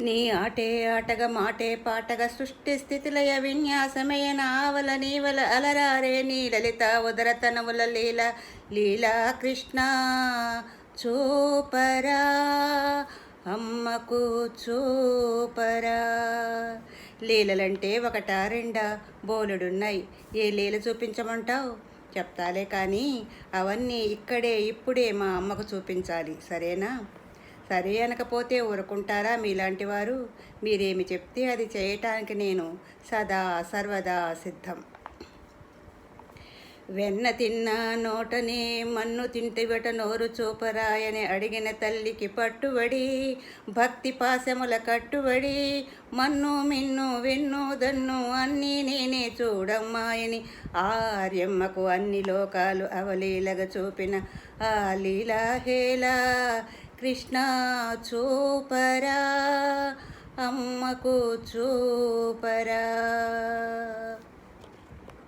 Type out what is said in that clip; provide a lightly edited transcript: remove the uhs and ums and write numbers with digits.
నీ ఆటే ఆటగా మాటే పాటగా సృష్టి స్థితిలయ విన్యాసమయ నావల నీవల అలరారే నీ లలిత ఉదరతనముల లీల లీలా కృష్ణ చూపరా అమ్మకు చూపరా. లీలలంటే ఒకటా రెండా బోలెడున్నాయి, ఏ లీల చూపించమంటావు? చెప్తాలే కానీ అవన్నీ ఇక్కడే ఇప్పుడే మా అమ్మకు చూపించాలి, సరేనా? సరే అనకపోతే ఊరుకుంటారా మీలాంటి వారు? మీరేమి చెప్తే అది చేయటానికి నేను సదా సర్వదా సిద్ధం. వెన్న తిన్నా నోటనే మన్ను తింటివట నోరు చూపరాయని అడిగిన తల్లికి పట్టుబడి భక్తి పాశముల కట్టుబడి మన్ను మిన్ను వెన్ను దన్ను అన్నీ నేనే చూడమ్మాయని ఆర్యమ్మకు అన్ని లోకాలు అవలీలగా చూపిన ఆ లీలా హేలా కృష్ణ చూపరా అమ్మకు చూపరా.